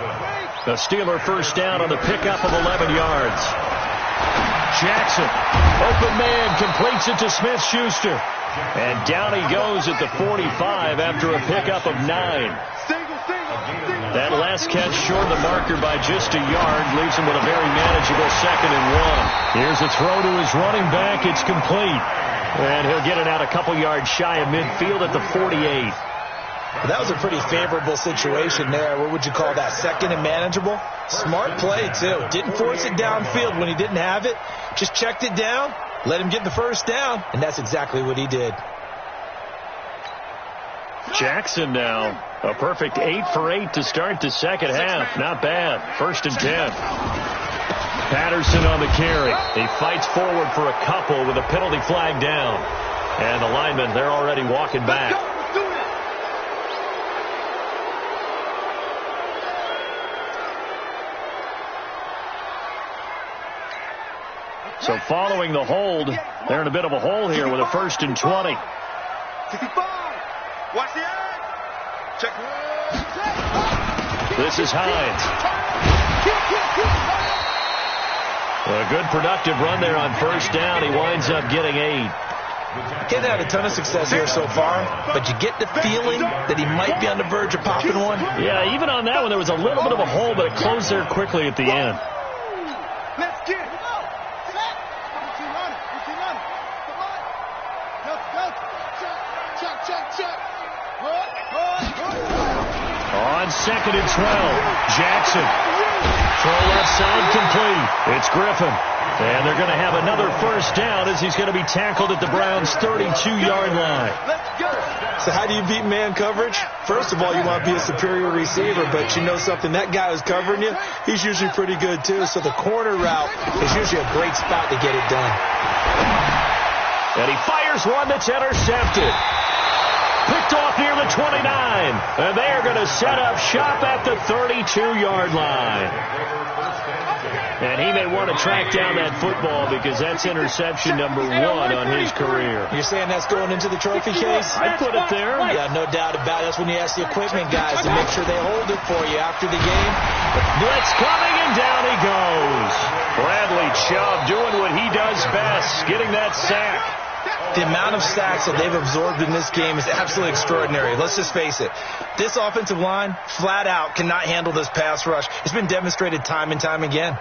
The Steeler first down on the pickup of 11 yards. Jackson, open man, completes it to Smith-Schuster. And down he goes at the 45 after a pickup of 9. That last catch short of the marker by just a yard leaves him with a very manageable 2nd and 1. Here's a throw to his running back. It's complete. And he'll get it out a couple yards shy of midfield at the 48. Well, that was a pretty favorable situation there. What would you call that? 2nd and manageable? Smart play, too. Didn't force it downfield when he didn't have it. Just checked it down, let him get the first down, and that's exactly what he did. Jackson now, a perfect 8 for 8 to start the second half. Not bad. 1st and 10. Patterson on the carry. He fights forward for a couple with a penalty flag down. And the linemen, they're already walking back. So following the hold, they're in a bit of a hole here with a 1st and 20. 65. Watch the edge. Check. This is Hines. A good productive run there on 1st down. He winds up getting 8. He hasn't had a ton of success here so far, but you get the feeling that he might be on the verge of popping one. Yeah, even on that one, there was a little bit of a hole, but it closed there quickly at the end. Let's get it. On 2nd and 12, Jackson. Throw left side complete. It's Griffin. And they're going to have another 1st down as he's going to be tackled at the Browns' 32-yard line. So how do you beat man coverage? First of all, you want to be a superior receiver, but you know something, that guy who's covering you, he's usually pretty good too. So the corner route is usually a great spot to get it done. And he fires one that's intercepted. Picked off near the 29. And they are going to set up shop at the 32-yard line. And he may want to track down that football because that's interception number 1 on his career. You're saying that's going into the trophy case? I'd put it there. Yeah, no doubt about it. That's when you ask the equipment guys to make sure they hold it for you after the game. Blitz coming, and down he goes. Bradley Chubb doing what he does best, getting that sack. The amount of sacks that they've absorbed in this game is absolutely extraordinary. Let's just face it. This offensive line, flat out, cannot handle this pass rush. It's been demonstrated time and time again.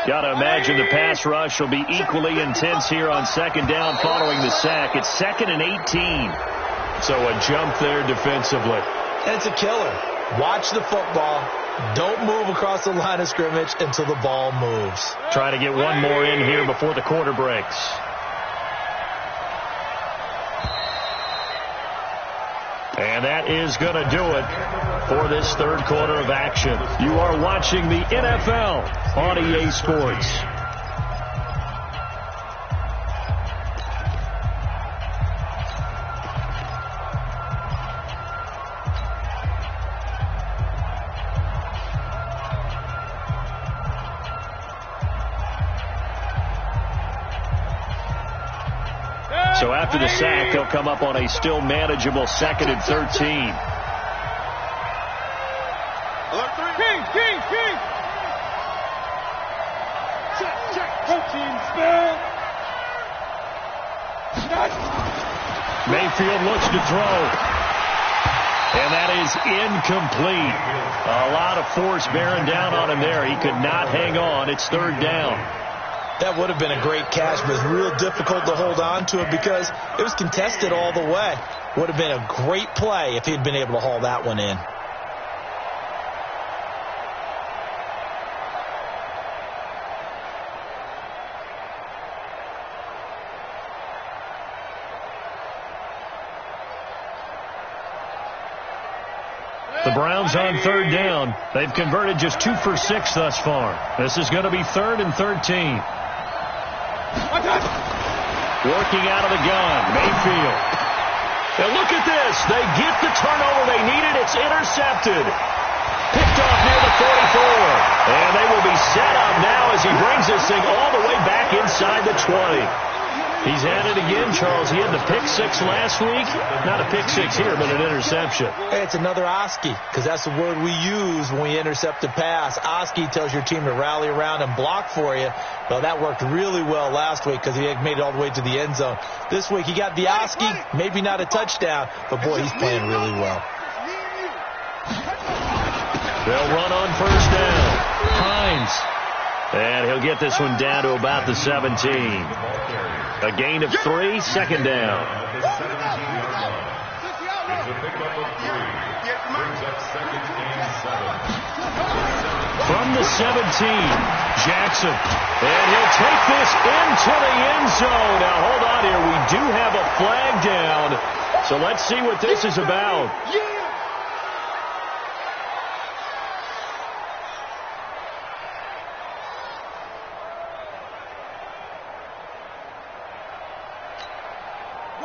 Got to imagine the pass rush will be equally intense here on 2nd down following the sack. It's 2nd and 18. So a jump there defensively. And it's a killer. Watch the football. Don't move across the line of scrimmage until the ball moves. Try to get one more in here before the quarter breaks. And that is going to do it for this 3rd quarter of action. You are watching the NFL on EA Sports. So after the sack, they'll come up on a still manageable 2nd and 13. King. Check. Protein spell. Mayfield looks to throw. And that is incomplete. A lot of force bearing down on him there. He could not hang on. It's 3rd down. That would have been a great catch, but it's real difficult to hold on to it because it was contested all the way. Would have been a great play if he'd been able to haul that one in. The Browns on third down. They've converted just 2 for 6 thus far. This is going to be 3rd and 13. Working out of the gun, Mayfield. And look at this. They get the turnover they needed. It's intercepted. Picked off near the 44. And they will be set up now as he brings this thing all the way back inside the 20. He's at it again, Charles. He had the pick 6 last week. Not a pick 6 here, but an interception. Hey, it's another Oski, because that's the word we use when we intercept a pass. Oski tells your team to rally around and block for you. Well, that worked really well last week because he had made it all the way to the end zone. This week he got the Oski, maybe not a touchdown, but boy, he's playing really well. They'll run on first down. Hines. And he'll get this one down to about the 17. A gain of 3, second down. It's a pickup of 3. Brings up 2nd and 7. From the 17, Jackson. And he'll take this into the end zone. Now, hold on here. We do have a flag down. So let's see what this is about.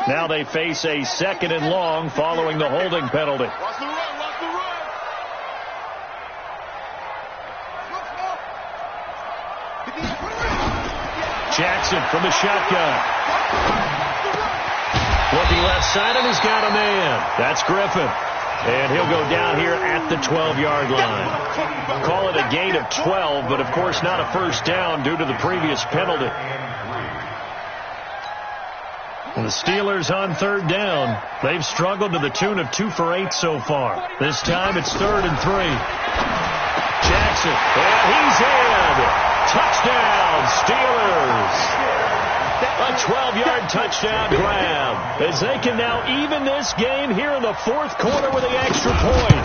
Now they face a 2nd and long following the holding penalty. Watch the run, watch the run. Jackson from the shotgun. Looking left side, and he's got a man. That's Griffin. And he'll go down here at the 12-yard line. Call it a gain of 12, but of course not a first down due to the previous penalty. And the Steelers on third down. They've struggled to the tune of 2 for 8 so far. This time it's 3rd and 3. Jackson, and he's in. Touchdown, Steelers. A 12-yard touchdown grab as they can now even this game here in the 4th quarter with the extra point.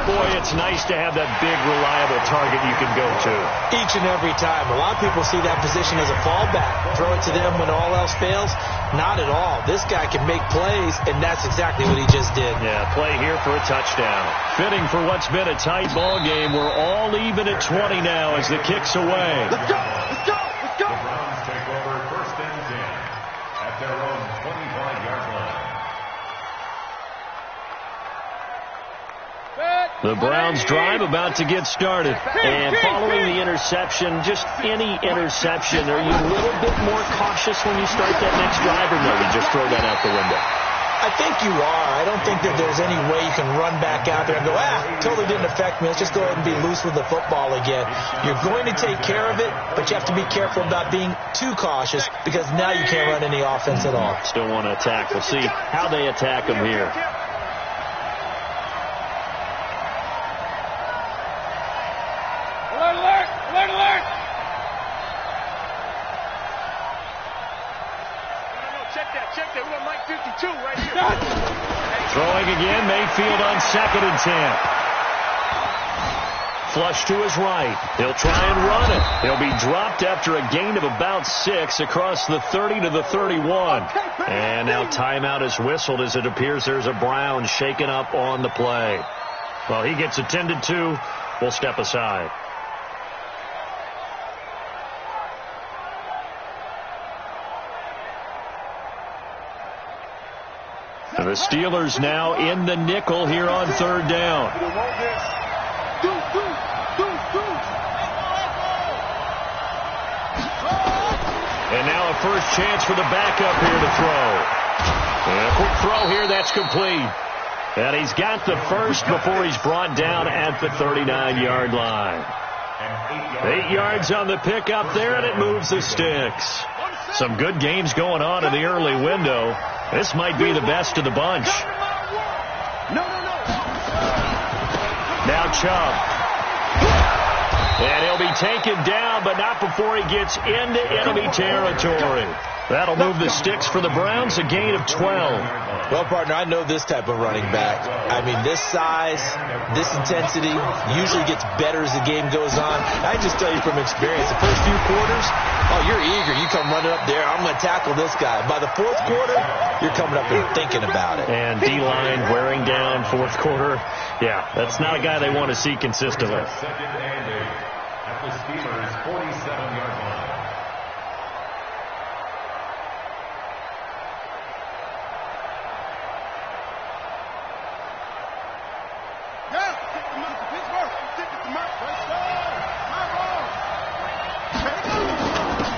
Boy, it's nice to have that big, reliable target you can go to. Each and every time. A lot of people see that position as a fallback. Throw it to them when all else fails. Not at all. This guy can make plays, and that's exactly what he just did. Yeah, play here for a touchdown. Fitting for what's been a tight ball game. We're all even at 20 now as the kick's away. Let's go, let's go, let's go. The Browns take over 1st and 10 at their own 25-yard line. The Browns drive about to get started. And following the interception, just any interception, are you a little bit more cautious when you start that next drive, or no, you just throw that out the window? I think you are. I don't think that there's any way you can run back out there and go, totally didn't affect me. Let's just go ahead and be loose with the football again. You're going to take care of it, but you have to be careful about being too cautious because now you can't run any offense at all. Still want to attack. We'll see how they attack them here. Alert, alert, alert, alert. Check that. We got Mike 52 right here. Throwing again, Mayfield on 2nd and 10. Flush to his right. He'll try and run it. He'll be dropped after a gain of about 6 across the 30 to the 31. And now timeout is whistled as it appears there's a Brown shaken up on the play. Well, he gets attended to. We'll step aside. And the Steelers now in the nickel here on third down. And now a first chance for the backup here to throw. And a quick throw here, that's complete. And he's got the first before he's brought down at the 39-yard line. 8 yards on the pickup there, and it moves the sticks. Some good games going on in the early window. This might be the best of the bunch. Now Chubb. And he'll be taken down, but not before he gets into enemy territory. That'll move the sticks for the Browns, a gain of 12. Well, partner, I know this type of running back. I mean, this size, this intensity usually gets better as the game goes on. I just tell you from experience, the first few quarters, oh, you're eager. You come running up there, I'm going to tackle this guy. By the fourth quarter, you're coming up and thinking about it. And D-line wearing down fourth quarter. Yeah, that's not a guy they want to see consistently. Second and 8 at the Steelers' 47-yard line.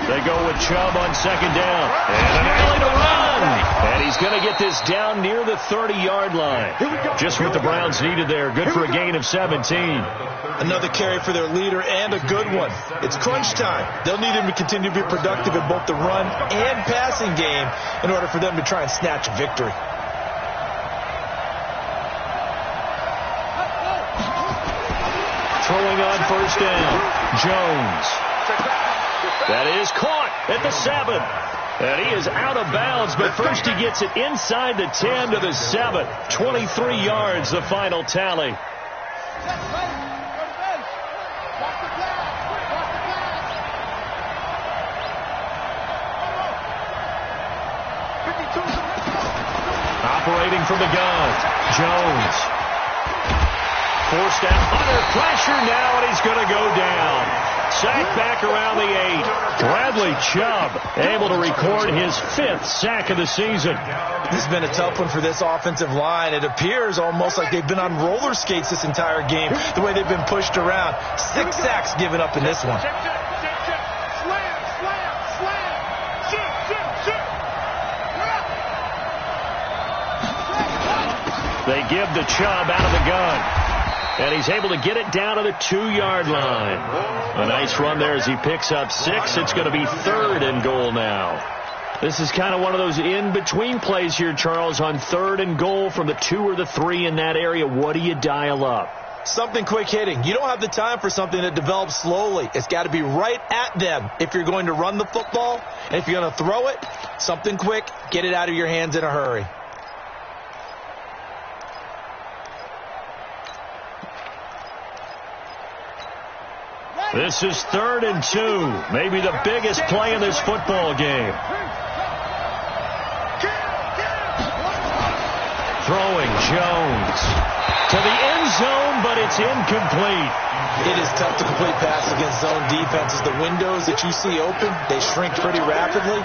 They go with Chubb on second down. And an alley to run. And he's going to get this down near the 30-yard line. Just what the Browns needed there. Good for a gain of 17. Another carry for their leader and a good one. It's crunch time. They'll need him to continue to be productive in both the run and passing game in order for them to try and snatch a victory. Throwing on first down. Jones. That is caught at the 7. And he is out of bounds, but first he gets it inside the 10 to the 7. 23 yards, the final tally. Operating from the gun, Jones. Forced out under pressure now, and he's going to go down. Sack back around the 8. Bradley Chubb able to record his 5th sack of the season. This has been a tough one for this offensive line. It appears almost like they've been on roller skates this entire game, the way they've been pushed around. 6 sacks given up in this one. They give the Chubb out of the gun. And he's able to get it down to the 2-yard line. A nice run there as he picks up 6. It's going to be 3rd and goal now. This is kind of one of those in-between plays here, Charles, on 3rd and goal from the 2 or the 3 in that area. What do you dial up? Something quick hitting. You don't have the time for something that develops slowly. It's got to be right at them if you're going to run the football. And if you're going to throw it, something quick, get it out of your hands in a hurry. This is 3rd and 2. Maybe the biggest play in this football game. Throwing Jones to the end zone, but it's incomplete. It is tough to complete passes against zone defenses. The windows that you see open, they shrink pretty rapidly.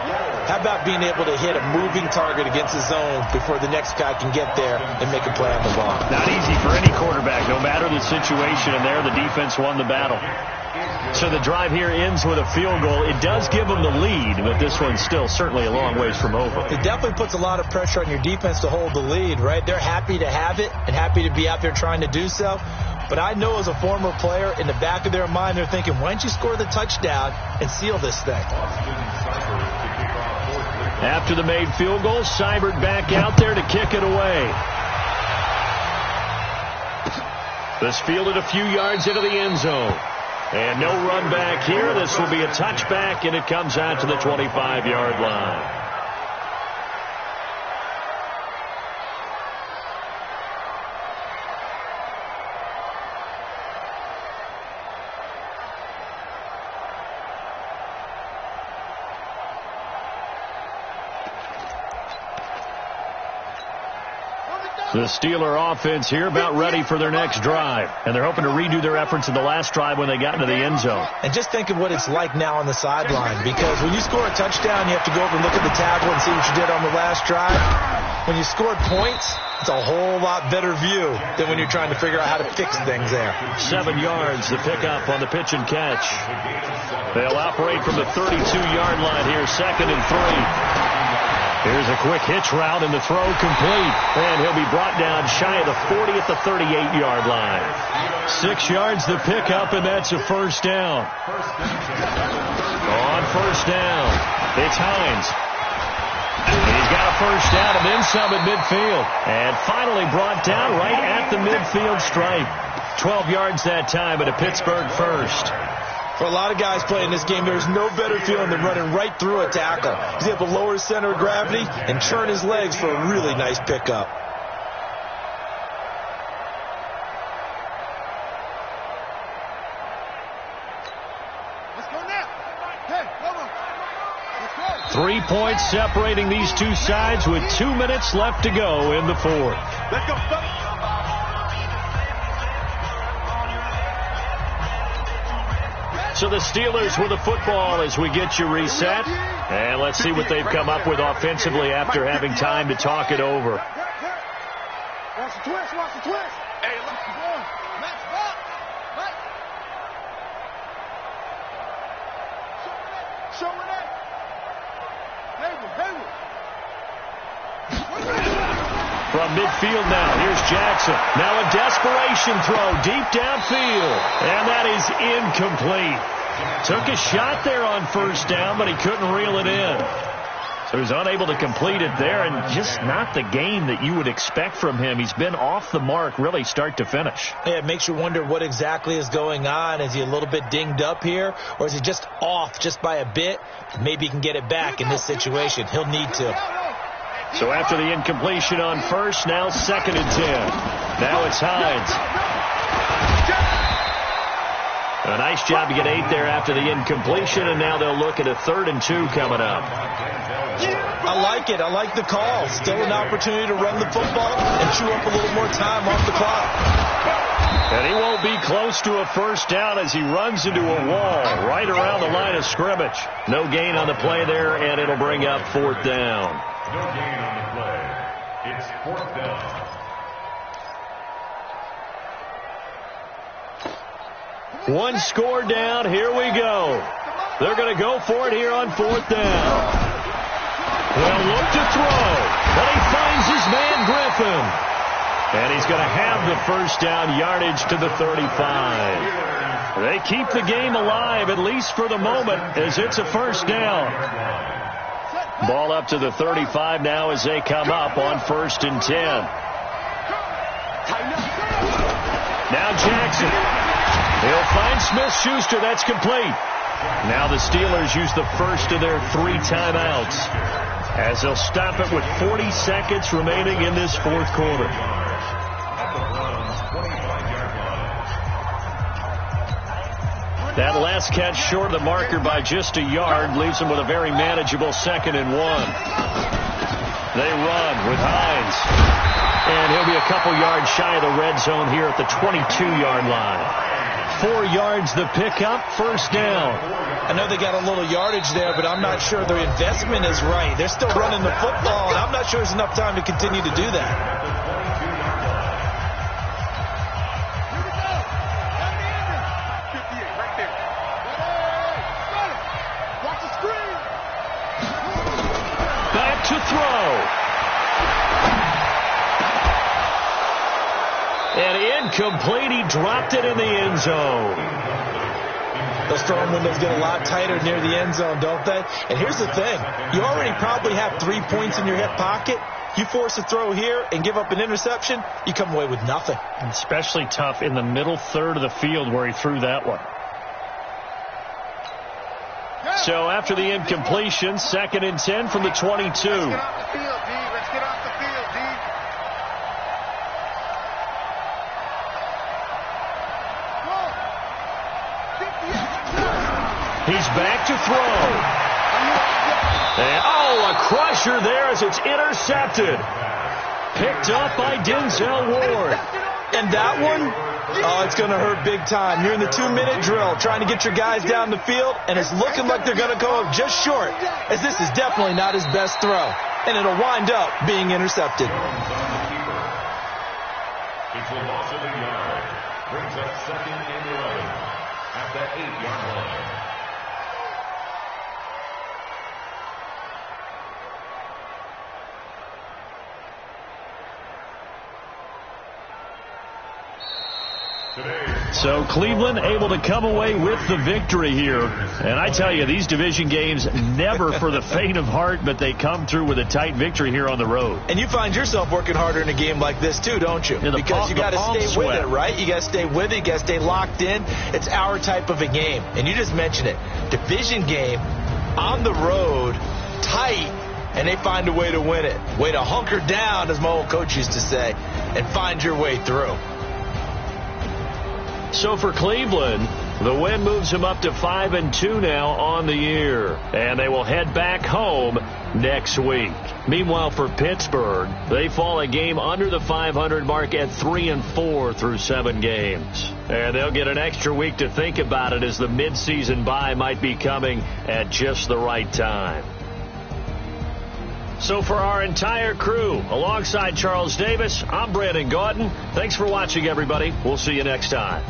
How about being able to hit a moving target against the zone before the next guy can get there and make a play on the ball? Not easy for any quarterback, no matter the situation, and there the defense won the battle. So the drive here ends with a field goal. It does give them the lead, but this one's still certainly a long ways from over. It definitely puts a lot of pressure on your defense to hold the lead, right? They're happy to have it and happy to be out there trying to do so. But I know as a former player, in the back of their mind, they're thinking, why don't you score the touchdown and seal this thing? After the made field goal, Seibert back out there to kick it away. This fielded a few yards into the end zone. And no run back here. This will be a touchback, and it comes out to the 25-yard line. The Steeler offense here about ready for their next drive. And they're hoping to redo their efforts in the last drive when they got into the end zone. And just think of what it's like now on the sideline. Because when you score a touchdown, you have to go over and look at the tablet and see what you did on the last drive. When you scored points, it's a whole lot better view than when you're trying to figure out how to fix things there. 7 yards, the pickup on the pitch and catch. They'll operate from the 32-yard line here, 2nd and 3. Here's a quick hitch route, and the throw complete. And he'll be brought down shy of the 40 at the 38-yard line. 6 yards the pickup, and that's a first down. On first down, it's Hines. He's got a first down and then some at midfield. And finally brought down right at the midfield stripe. 12 yards that time, and a Pittsburgh first. For a lot of guys playing this game, there's no better feeling than running right through a tackle. He's able to lower his center of gravity and turn his legs for a really nice pickup. Let's go now. Hey, come on. Let's go. 3 points separating these two sides with 2 minutes left to go in the fourth. Let's go, stop. So the Steelers with the football as we get you reset. And let's see what they've come up with offensively after having time to talk it over. Watch the twist, watch the twist. Hey, look. Max, back. Max. Show me that. Hayward. From midfield now, here's Jackson. Now a desperation throw deep downfield. And that is incomplete. Took a shot there on first down, but he couldn't reel it in. So he's unable to complete it there, and just not the game that you would expect from him. He's been off the mark really start to finish. Yeah, it makes you wonder what exactly is going on. Is he a little bit dinged up here, or is he just off just by a bit? Maybe he can get it back in this situation. He'll need to. So after the incompletion on first, now 2nd and 10. Now it's Hines. A nice job to get 8 there after the incompletion, and now they'll look at a 3rd and 2 coming up. I like it. I like the call. Still an opportunity to run the football and chew up a little more time off the clock. And he won't be close to a first down as he runs into a wall right around the line of scrimmage. No gain on the play there, and it'll bring up 4th down. No gain on the play. It's 4th down. One score down. Here we go. They're going to go for it here on 4th down. Well, look to throw, but he finds his man Griffin. And he's going to have the first down yardage to the 35. They keep the game alive, at least for the moment, as it's a first down. Ball up to the 35 now as they come up on 1st and 10. Now Jackson. He'll find Smith-Schuster. That's complete. Now the Steelers use the first of their 3 timeouts as they'll stop it with 40 seconds remaining in this 4th quarter. That last catch short of the marker by just a yard leaves them with a very manageable 2nd and 1. They run with Hines. And he'll be a couple yards shy of the red zone here at the 22-yard line. 4 yards the pickup, first down. I know they got a little yardage there, but I'm not sure their investment is right. They're still running the football, and I'm not sure there's enough time to continue to do that. Back to throw. And incomplete. He dropped it in the end zone. Those throwing windows get a lot tighter near the end zone, don't they? And here's the thing. You already probably have 3 points in your hip pocket. You force a throw here and give up an interception, you come away with nothing. Especially tough in the middle third of the field where he threw that one. So after the incompletion, 2nd and 10 from the 22. Let's get off the field, D. Let's get off the field, D. He's back to throw. And, a crusher there as it's intercepted. Picked up by Denzel Ward. And that one, it's going to hurt big time. You're in the 2-minute drill trying to get your guys down the field, and it's looking like they're going to go up just short, as this is definitely not his best throw. And it'll wind up being intercepted. It's a loss of a yard. Brings up 2nd and 11 at the 8-yard line. So Cleveland able to come away with the victory here. And I tell you, these division games never for the faint of heart, but they come through with a tight victory here on the road. And you find yourself working harder in a game like this too, don't you? Yeah, because you got to stay with it, right? You got to stay with it. You got to stay locked in. It's our type of a game. And you just mentioned it. Division game on the road, tight, and they find a way to win it. Way to hunker down, as my old coach used to say, and find your way through. So for Cleveland, the win moves them up to 5-2 now on the year. And they will head back home next week. Meanwhile, for Pittsburgh, they fall a game under the 500 mark at 3-4 through 7 games. And they'll get an extra week to think about it, as the midseason bye might be coming at just the right time. So for our entire crew, alongside Charles Davis, I'm Brandon Gaudin. Thanks for watching, everybody. We'll see you next time.